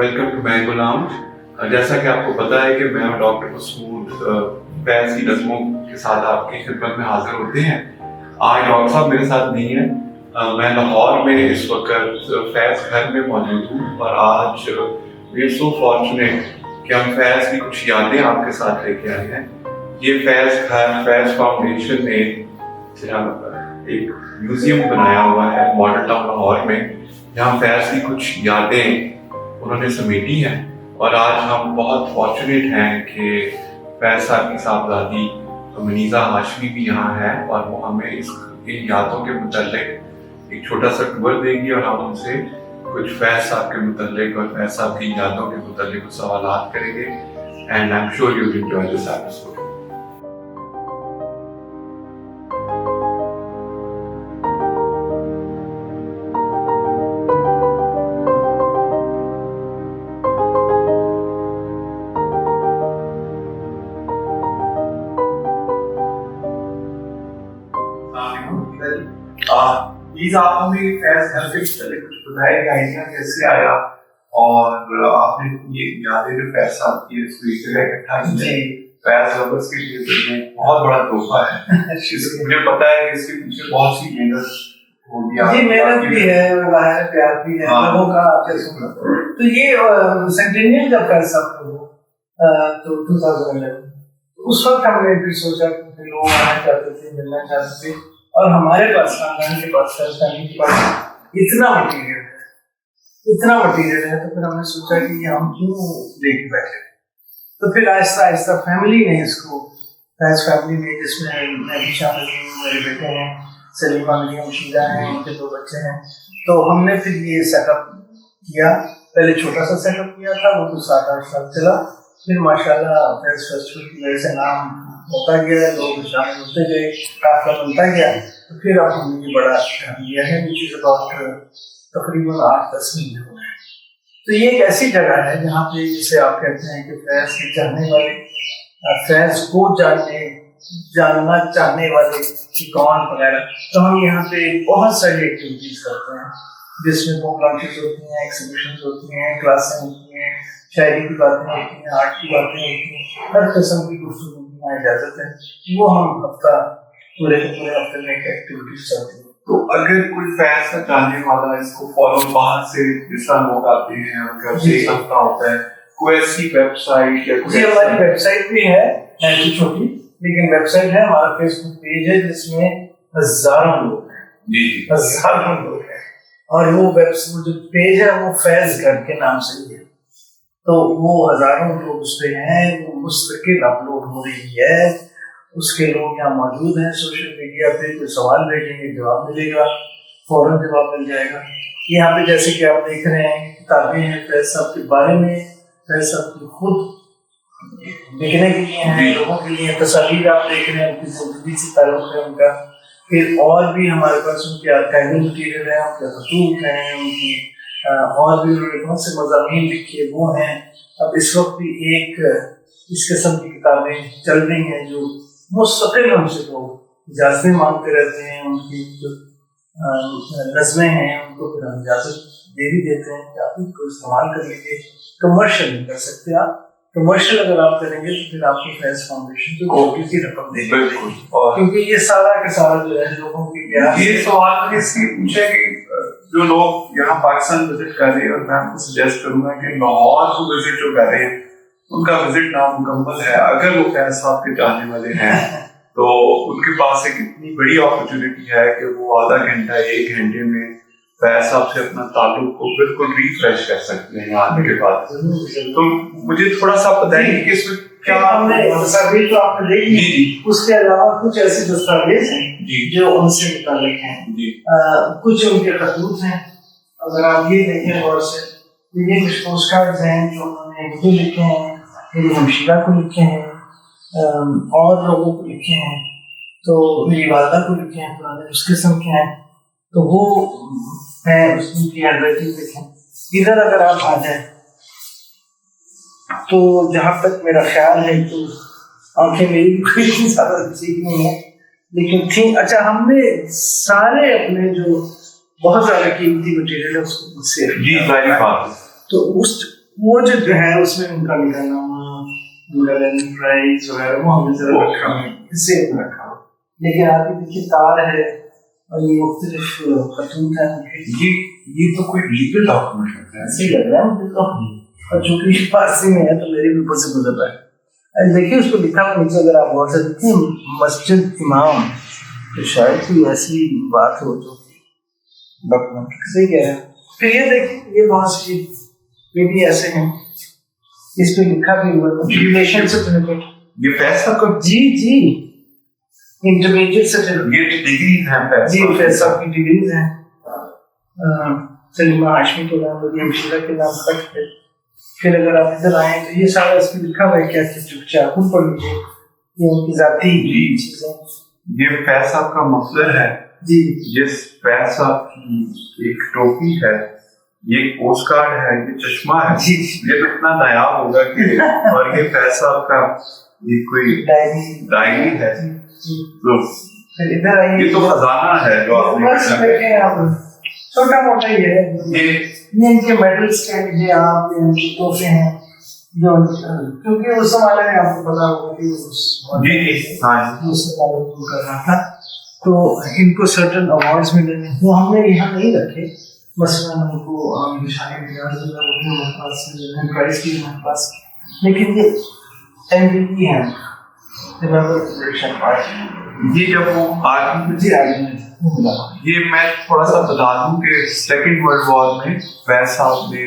Welcome to mango lounge. جیسا کہ آپ کو پتا ہے کہ میں اور ڈاکٹر مسعود فیض کی نظموں کے ساتھ آپ کی خدمت میں حاضر ہوتے ہیں. آج ڈاکٹر صاحب میرے ساتھ نہیں ہیں. میں لاہور میں اس وقت فیض گھر میں موجود ہوں اور آج وی آر سو فارچونیٹ کہ ہم فیض کی کچھ یادیں آپ کے ساتھ لے کے آئے ہیں. یہ فیض گھر فیض فاؤنڈیشن نے ایک میوزیم بنایا ہوا ہے ماڈل ٹاؤن لاہور میں, جہاں فیض کی کچھ یادیں انہوں نے سمیٹی ہیں. اور آج ہم بہت فارچونیٹ ہیں کہ فیض صاحب کی صاحبزادی منیزہ ہاشمی بھی یہاں ہے اور وہ ہمیں ان یادوں کے متعلق ایک چھوٹا سا ٹور دیں گی اور ہم ان سے کچھ فیض صاحب کے متعلق اور فیض صاحب کی یادوں کے متعلق کچھ سوالات کریں گے. And I am sure you will enjoy this episode. Please آپ ہمیں فیض گھر کے متعلق کچھ بتائیں کہ آئیڈیا کیسے آیا اور آپ نے یہ یادیں جو فیض صاحب کی اس کو ایک جگہ اکٹھا کی. فیض لورز کے لیے تو یہ بہت بڑا تحفہ ہے. مجھے پتا ہے کہ اس کے پیچھے بہت سی محنت ہوگی. جی محنت بھی ہے, پیار بھی ہے لوگوں کا. تو یہ سینٹینیل جب فیض صاحب کو تو 2011 اس وقت ہم نے بھی سوچا کہ لوگ آنا چاہتے تھے, ملنا چاہتے تھے اور ہمارے پاس خاندان کے پاس فیملی کے پاس اتنا مٹیریل ہے تو پھر ہم نے سوچا کہ یہ ہم کیوں لے کے بیٹھے. تو پھر آہستہ آہستہ فیملی نے اس کو فیض فیملی میں, جس میں میں بھی شامل ہوں, میرے بیٹے ہیں سلیمہ مریم شیرہ ہیں, ان کے 2 بچے ہیں. تو ہم نے پھر یہ سیٹ اپ کیا. پہلے چھوٹا سا سیٹ اپ کیا تھا, وہ تو 7-8 سال چلا. پھر ماشاءاللہ فیض فیسٹیول کی وجہ سے نام ہوتا گیا, لوگ شامل ہوتے گئے, قافلہ بنتا گیا. تو پھر اب ہم نے یہ بڑا لیا ہے which is about تقریباً 8-10 مہینے ہو گئے. تو یہ ایک ایسی جگہ ہے جہاں پہ جسے آپ کہتے ہیں کہ فیض کے چاہنے والے, فیض کو جاننا چاہنے والے کون وغیرہ. تو ہم یہاں پہ بہت ساری ایکٹیویٹیز کرتے ہیں جس میں بک لانچز ہوتی ہیں, ایکزیبیشنز ہوتی ہیں, کلاسیں ہوتی ہیں, شاعری کی باتیں ہوتی ہیں, آرٹ کی باتیں ہوتی ہیں, ہر قسم کی گفتگو کی اجازت ہے. وہ ہم پورے ہفتے میں ایک ایکٹیویٹیز چلتی ہیں. تو اگر کوئی فیض کا چاہنے والا اس کو فالو باہر سے جس طرح لوگ آتے ہیں ان کا ایک ہفتہ ہوتا ہے, کوئی ایسی ویب سائٹ یا کوئی ہماری ویب سائٹ بھی ہے چھوٹی, لیکن ویب سائٹ ہے, ہمارا فیس بک پیج ہے جس میں ہزاروں لوگ ہیں. اور وہ جو پیج ہے وہ فیض گھر کے نام سے ہی ہے. تو وہ ہزاروں لوگ اس پہ ہیں, وہ مستقل اپلوڈ ہو رہی ہے. اس کے لوگ یہاں موجود ہیں سوشل میڈیا پہ. کوئی سوال بھیجیں گے جواب ملے گا, فوراً جواب مل جائے گا. یہاں پہ جیسے کہ آپ دیکھ رہے ہیں کتابیں ہیں فیض صاحب کے بارے میں, فیض صاحب کی خود لکھنے کے لیے ہیں, لوگوں کے لیے تصاویر آپ دیکھ رہے ہیں, ان کی زندگی سے تعلق ہے ان کا. پھر اور بھی ہمارے پاس ان کے آرکائیول مٹیریل ہیں, ان کے خطوط ہیں, ان کی اور بھی انہوں نے بہت سے مضامین لکھے وہ ہیں. اب اس وقت بھی ایک اس قسم کی کتابیں چل رہی ہیں جو مستقل ہم سے لوگ اجازتیں مانگتے رہتے ہیں. ان کی جو نظمیں ہیں ان کو پھر ہم اجازت دے بھی دیتے ہیں کہ آپ ان کو استعمال کر لیجیے. کمرشل نہیں کر سکتے آپ, کمرشل اگر آپ کریں گے تو پھر آپ کو فیض فاؤنڈیشن کو کسی رقم دے گی, کیونکہ یہ سارا کا سارا جو ہے لوگوں کی پیار. یہ سوال میں نے اس لیے پوچھا کہ جو لوگ یہاں پاکستان وزٹ کر رہے ہیں, اور میں آپ کو سجیسٹ کروں گا کہ لاہور کو وزٹ جو کر رہے ہیں ان کا وزٹ نامکمل ہے. اگر وہ فیض صاحب کے جانے والے ہیں تو ان کے پاس ایک اتنی بڑی اپرچونٹی ہے کہ وہ آدھا گھنٹہ 1 گھنٹے میں فیض صاحب سے اپنا تعلق کو بالکل ریفریش کر سکتے ہیں آنے کے بعد. تو مجھے تھوڑا سا بتائیے کہ اس میں کیا ہم نے تصاویر تو آپ نے دیکھی, اس کے علاوہ کچھ ایسے دستاویز ہیں جو ان سے متعلق ہیں. کچھ ان کے خطوط ہیں. اگر آپ یہ دیکھیں غور سے, یہ کچھ پوسٹ کارڈز ہیں جو انہوں نے مجھے لکھے ہیں, میری ہمشیرہ کو لکھے ہیں, اور لوگوں کو لکھے ہیں, تو میری والدہ کو لکھے ہیں, پرانے اس قسم کے ہیں. تو وہ ہیں اس کی ہینڈ رائٹنگ دیکھیں. ادھر اگر آپ آ جائیں تو جہاں تک میرا خیال ہے تو آنکھیں میری کوئی زیادہ ٹھیک نہیں ہے, لیکن تھیں. اچھا, ہم نے سارے اپنے جو بہت زیادہ قیمتی مٹیریل ہے اس کو سیو کیا. تو وہ جو ہے اس میں ان کا نکالنا پرائز وغیرہ وہ ہم نے ذرا رکھا ہے، اس سے رکھا ہو. لیکن آپ کی دیکھیے تار ہے اور یہ مختلف خطوط ہیں. یہ تو کوئی لیگل ڈاکومنٹ ہے ایسے ہی لگ رہا ہے مجھے تو، اور چونکہ پاسی میں ہے تو میرے بھی اوپر سے گزر رہا ہے. دیکھیے اس کو لکھا ہوا نیچے، اگر آپ غور سے دیکھیں مسجد امام، تو شاید کوئی ایسی بات ہو جو ڈاکومنٹ صحیح کہہ رہے ہیں. پھر یہ دیکھیں یہ بہت سی یہ بھی ایسے ہیں، اس پہ لکھا بھی ہوا ریلیشن سرٹیفکیٹ. یہ پیسہ کا جی جی انٹرمیڈیٹ سرٹیفکیٹ، یہ ڈگری ہے جی پیسہ کی ڈگریز ہیں. سلیمہ ہاشمی کے نام اور ہمشیرہ کے نام خط ہے. پھر اگر آپ ادھر آئیں تو یہ سارا اس میں لکھا ہوا ہے کیا چاہ خود پڑھ لیجیے، یہ ان کی ذاتی چیزیں. یہ پیسہ کا مفلر ہے جی، جس پیسہ کی ایک ٹوپی ہے، یہ پوسٹ کارڈ ہے، یہ چشمہ ہے. جی یہ تو اتنا نایاب ہوگا کہ اور یہ پیسہ کا یہ کوئی ڈائری ہے. تو پھر ادھر آئیے، یہ تو خزانہ ہے جو آپ بس دیکھیں آپ چھوٹا موٹا ہی ہے. یہ ان کے میڈلس کے لیے آپ ان کے تحفے ہیں جو کیونکہ اس زمانے میں آپ کو پتا ہوگا کہ اس سے تعلق کر رہا تھا، تو ان کو سرٹن ایوارڈز ملے ہیں. وہ ہم نے یہاں نہیں رکھے، مثلاً ہم کو نشانی پرائز کی ہمارے پاس، لیکن یہ MVP ہیں. یہ جب وہ جی یہ میں تھوڑا سا بتا دوں کہ سیکنڈ ورلڈ وار میں ویس صاحب نے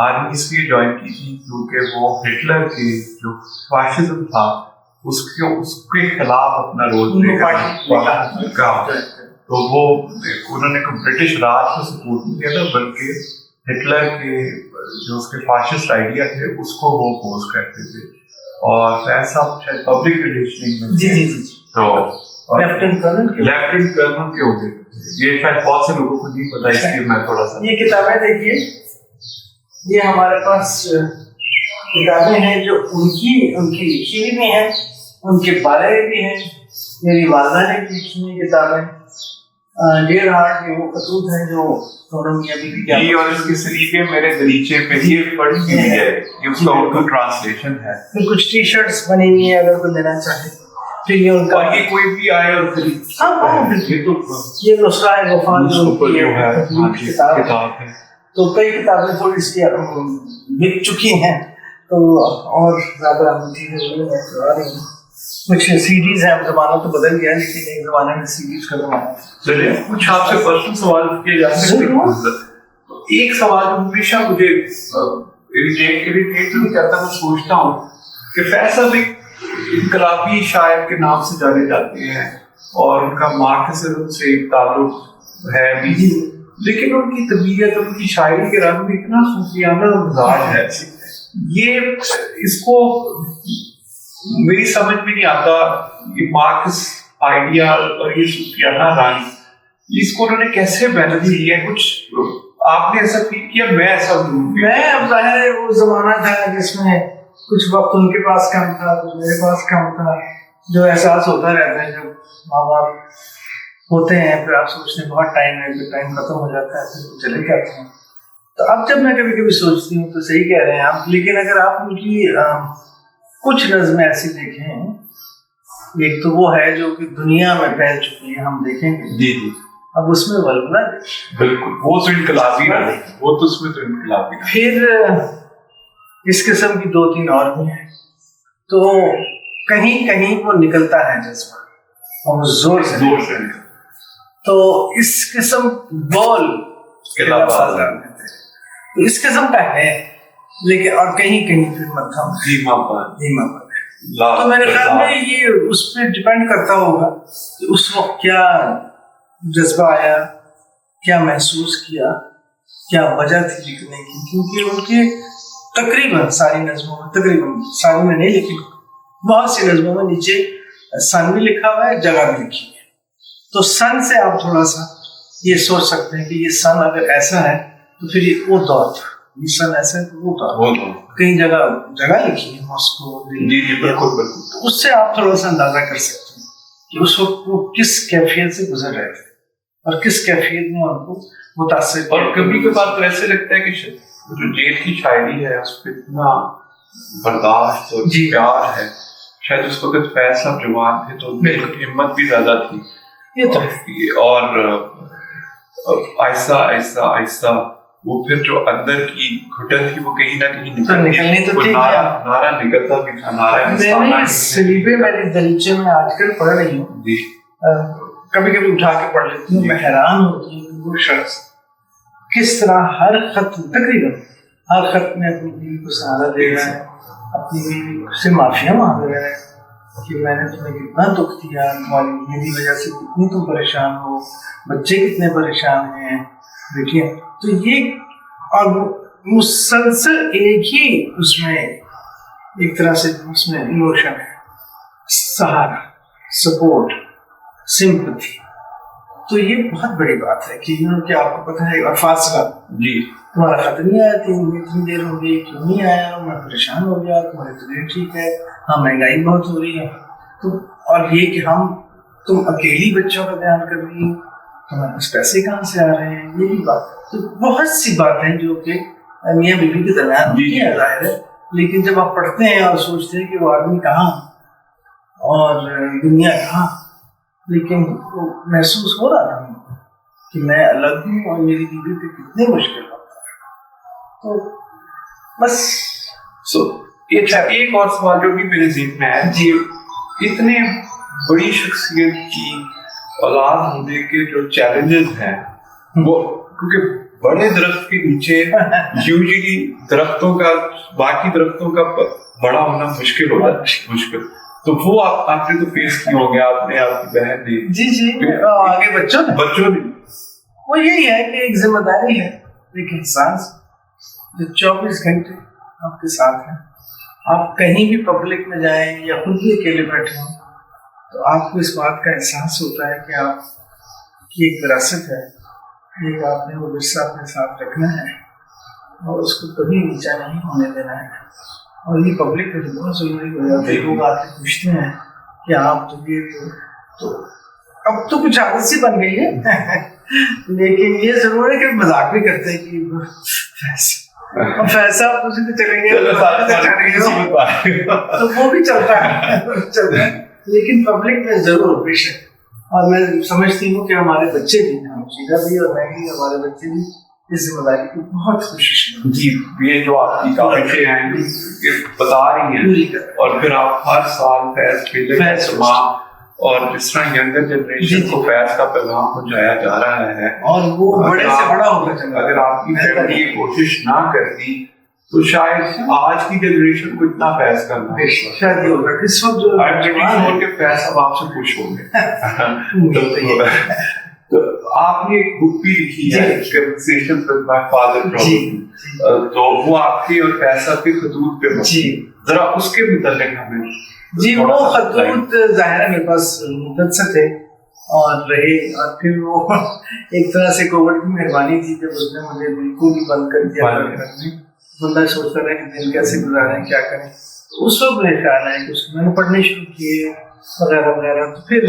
آرمی اس لیے جوائن کی تھی کیونکہ وہ ہٹلر کے جو فاشزم تھا اس کے خلاف اپنا رول پلے کرا. تو وہ انہوں نے برٹش راج کو سپورٹ نہیں کیا تھا بلکہ ہٹلر کے جو اس کے فاشسٹ آئیڈیا تھے اس کو وہ اپوز کرتے تھے. اور فیض صاحب شاید پبلک ریلیشننگ میں جی تو لیفٹیننٹ کرنل کے ہوتے. یہ شاید بہت سے لوگوں کو نہیں پتا، اس لیے میں تھوڑا سا یہ کتابیں دیکھیے، یہ ہمارے پاس کتابیں ہیں جو ان کی لکھی ہوئی بھی ہیں، ان کے بارے میں بھی ہیں. میری والدہ نے بھی لکھی ہیں کتابیں. ڈیئر ہارٹ کے وہ خطوط ہیں جو دونوں میاں بیوی کے، اور اس کی سلیقے میرے دریچے پہ یہ پڑھی ہوئی ہے، یہ اس کا اردو ٹرانسلیشن ہے. پھر کچھ ٹی شرٹس بنی ہوئی ہیں اگر کوئی لینا چاہے. پھر یہ ان کا یہ کوئی بھی آئے اور یہ نسخہ ہے وفات جو کتاب ہے. تو کئی کتابیں تھوڑی سی بک چکی ہیں تو اور زیادہ آ رہی ہیں. کچھ CDs ہیں، زمانہ تو بدل گیا لیکن ایک زمانے میں CDs کا زمانہ. چلیے کچھ آپ سے پرسنل سوال کیے جا سکتے ہیں. ایک سوال ہمیشہ مجھے اریٹیٹ نہیں کرتا، میں سوچتا ہوں کہ فیض صاحب ایک انقلابی شاعر کے نام سے جانے جاتے ہیں اور ان کا مارکسزم سے ایک تعلق ہے بھی، لیکن ان کی طبیعت، ان کی شاعری کے رنگ میں اتنا صوفیانہ مزاج ہے. یہ اس کو میری سمجھ میں نہیں آتا، یہ مارکس آئیڈیا اور یہ صوفیانہ رنگ اس کو انہوں نے کیسے بیلنس کیا؟ کچھ آپ نے ایسا فیل کیا؟ میں ایسا میں اب ظاہر ہے وہ زمانہ تھا جس میں کچھ وقت ان کے پاس کم تھا، کچھ میرے پاس کم تھا. جو احساس ہوتا رہتا ہے جب ماں باپ ہوتے ہیں، پھر آپ سوچتے ہیں بہت ٹائم ہے، پھر ٹائم ختم ہو جاتا ہے، پھر چلے جاتے ہیں. تو اب جب میں کبھی کبھی سوچتی ہوں تو صحیح کہہ رہے ہیں آپ، لیکن اگر آپ ان کی کچھ نظمیں ایسی دیکھیں، ایک تو وہ ہے جو کہ دنیا میں پھیل چکی ہے، ہم دیکھیں گے. جی اب اس میں ولولہ بالکل وہ تو انقلابی ہے، وہ تو اس میں تو انقلابی ہے. پھر اس قسم کی 2-3 اور بھی ہیں. تو کہیں کہیں وہ نکلتا ہے جذبہ اور زور سے تو اس قسم بول تو اس قسم کا ہے، لیکن اور کہیں کہیں پھر متھم. تو میرے خیال میں یہ اس پہ ڈپینڈ کرتا ہوگا کہ اس وقت کیا جذبہ آیا، کیا محسوس کیا، کیا وجہ تھی لکھنے کی. کیونکہ ان کے تقریباً ساری نظموں میں، تقریباً ساری میں نہیں لیکن بہت سی نظموں میں نیچے سن بھی لکھا ہوا ہے، جگہ بھی لکھی ہے. تو سن سے آپ تھوڑا سا یہ سوچ سکتے ہیں کہ یہ سن اگر ایسا ہے تو پھر یہ وہ دور تھا، یہ سن ایسا ہے تو وہ دور. کئی جگہ لکھی ہے، ماسکو. تو اس سے آپ تھوڑا سا اندازہ کر سکتے ہیں کہ اس وقت وہ کس کیفیت سے گزر رہے تھے اور کس کیفیت میں ان کو متاثر. اور کبھی کبھار تو ایسے لگتا ہے کہ جو جیل کی شاعری ہے اس پہ اتنا برداشت اور پیار ہے. شاید اس وقت فیض صاحب جوان تھے تو ہمت بھی زیادہ تھی. یہ تو اور آہستہ آہستہ آہستہ وہ پھر جو اندر کی گھٹن تھی وہ کہیں نہ کہیں نکلنی تو نعرہ نکلتا بھی تھا. میں سلیبے میرے دریچے میں آج کل پڑھ رہی ہوں جی, کبھی کبھی اٹھا کے پڑھ لیتی ہوں. میں حیران ہوتی ہوں وہ شخص کس طرح ہر خط تقریباً ہر خط میں اپنی بیوی کو سہارا دے رہا ہے, اپنی بیوی سے معافیاں مانگ رہا ہے کہ میں نے تمہیں کتنا دکھ دیا, تمہاری میری وجہ سے کتنی تم پریشان ہو, بچے کتنے پریشان ہیں. دیکھیے تو یہ اور مسلسل ایک ہی اس میں ایک طرح سے اس میں ایموشن ہے, سہارا, سپورٹ, سمپتھی. تو یہ بہت بڑی بات ہے کہ کہ آپ کو پتہ ہے. اور فاصلہ, جی تمہارا خط نہیں آیا, اتنی دیر ہو گئی, کیوں نہیں آیا, میں پریشان ہو گیا, تمہاری طبیعت ٹھیک ہے, ہاں مہنگائی بہت ہو رہی ہے. تو اور یہ کہ تم اکیلی بچوں کا دھیان کر رہی ہو, تمہارے پاس پیسے کہاں سے آ رہے ہیں, یہ بھی بات. تو بہت سی باتیں جو کہ میاں بیوی کے درمیان ہوتی ہیں ظاہر ہے, لیکن جب آپ پڑھتے ہیں اور سوچتے ہیں کہ وہ آدمی کہاں اور دنیا کہاں, لیکن وہ محسوس ہو رہا تھا کہ میں الگ ہوں اور میری بیوی پہ کتنے مشکل ہوتا ہے. تو بس ایک اور سوال جو بھی میرے ذہن میں ہے, جی اتنے بڑی شخصیت کی اولاد ہونے کے جو چیلنجز ہیں وہ, کیونکہ بڑے درخت کے نیچے یوزلی درختوں کا باقی درختوں کا بڑا ہونا مشکل ہوتا ہے, مشکل. تو وہ آپ نے تو فیس کی ہوں گے, آپ نے, آپ کی بہن نے, جی آگے بچوں نے وہ یہی ہے کہ ایک ذمہ داری ہے ایک انسان جو 24 گھنٹے آپ کے ساتھ ہے. آپ کہیں بھی پبلک میں جائیں یا خود بھی اکیلے بیٹھے ہوں تو آپ کو اس بات کا احساس ہوتا ہے کہ آپ کی ایک وراثت ہے, ایک آپ نے وہ ورثہ اپنے ساتھ رکھنا ہے اور اس کو کبھی نیچا نہیں ہونے دینا ہے. اور یہ پبلک میں بہت ضروری ہو جاتا ہے. لوگ آ کے پوچھتے ہیں کہ آپ تو اب تو کچھ عادت سی بن گئی ہے لیکن یہ ضرور ہے کہ مذاق بھی کرتے ہیں کہ فیصلہ آپ تو چلیں گے تو وہ بھی چلتا ہے لیکن پبلک میں ضرور پیش ہے. اور میں سمجھتی ہوں کہ ہمارے بچے بھی, ہم شیرہ بھی اور میں بھی, ہمارے بچے بھی اس ذمہ داری کی بہت کوشش کریں. جی یہ جو آپ کی کاوشیں ہیں یہ بتا رہی ہیں, اور پھر آپ ہر سال فیض اور جس طرح ینگر جنریشن کو فیض کا پیغام پہنچایا جا رہا ہے, اور وہ بڑے سے بڑا ہوتا چلا. اگر آپ کی فیملی یہ کوشش نہ کرتی تو شاید آج کی جنریشن کو اتنا فیض کرنا شاید یہ ہوگا. اس وقت جو فیض اب آپ سے خوش ہوں گے. تو آپ نے ایک بک بھی لکھی ہے, کنورسیشن ود مائی فادر, تو وہ آپ کے اور فیض صاحب کے خطوط پہ, ذرا اس کے متعلق ہمیں. جی وہ خطوط ظاہر ہے میرے پاس مدت سے تھے اور رہے, اور پھر وہ ایک طرح سے کووڈ کی مہربانی تھی جب اس نے مجھے بالکل ہی بند کر دیا. بندہ سوچتا رہا کہ دن کیسے گزاریں, کیا کریں. اس وقت میرے خیال ہے کہ اس کو میں نے پڑھنے شروع کیے وغیرہ وغیرہ. تو پھر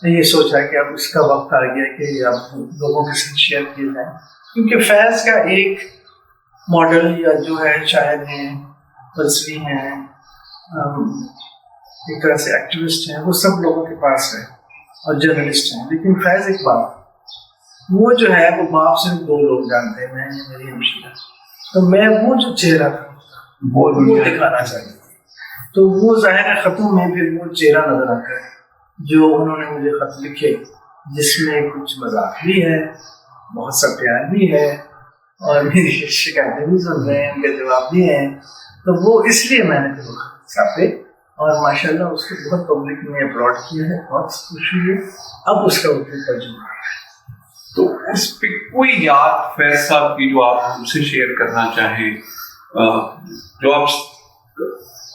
یہ سوچا کہ اب اس کا وقت آ گیا کہ اب لوگوں کے ساتھ شیئر کیے جائیں, کیونکہ فیض کا ایک ماڈل یا جو ہے شاعر ہیں, فلسفی ہیں, ایک طرح سے ایکٹیوسٹ ہیں, وہ سب لوگوں کے پاس ہے, اور جرنلسٹ ہیں. لیکن فیض اقبال وہ جو ہے وہ باپ صرف 2 لوگ جانتے ہیں, میں میری ہمشیرہ. تو میں وہ جو چہرہ تھا وہ دکھانا چاہیے. تو وہ ظاہر خطوں میں پھر وہ چہرہ نظر آتا ہے جو انہوں نے مجھے خط لکھے, جس میں کچھ مذاق بھی ہے, بہت سا پیار بھی ہے, اور میری شکایتیں بھی سن رہے ہیں, ان کے جواب بھی ہیں. تو وہ اس لیے میں نے چھاپے, اور ماشاء اللہ اس کو بہت پبلک نے اپلوڈ کیا ہے, بہت خوشی ہے. اب اس کا اردو ترجمہ ہے. تو اس پہ کوئی یاد فیض صاحب کی جو آپ ہم سے شیئر کرنا چاہیں, جو آپ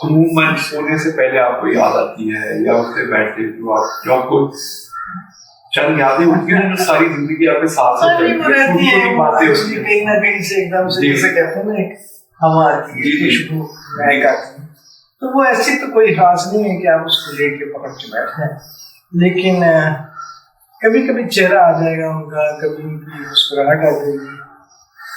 عموماً سونے سے پہلے آپ کو یاد آتی ہے, یا اس سے بیٹھے جو آپ کو چند یادیں ہوتی ہیں جو ساری زندگی آپ کے ساتھ رہتی ہیں, کہیں نہ کہیں سے ایک دم سے جیسے کہتے ہیں نا ایک ہوا آتی ہے, خوشبو مہک آتی ہے. تو وہ ایسی تو کوئی خاص نہیں ہے کہ آپ اس کو لے کے پکڑ کے بیٹھیں, لیکن کبھی کبھی چہرہ آ جائے گا ان کا, کبھی مسکراہٹ آ جائے گی.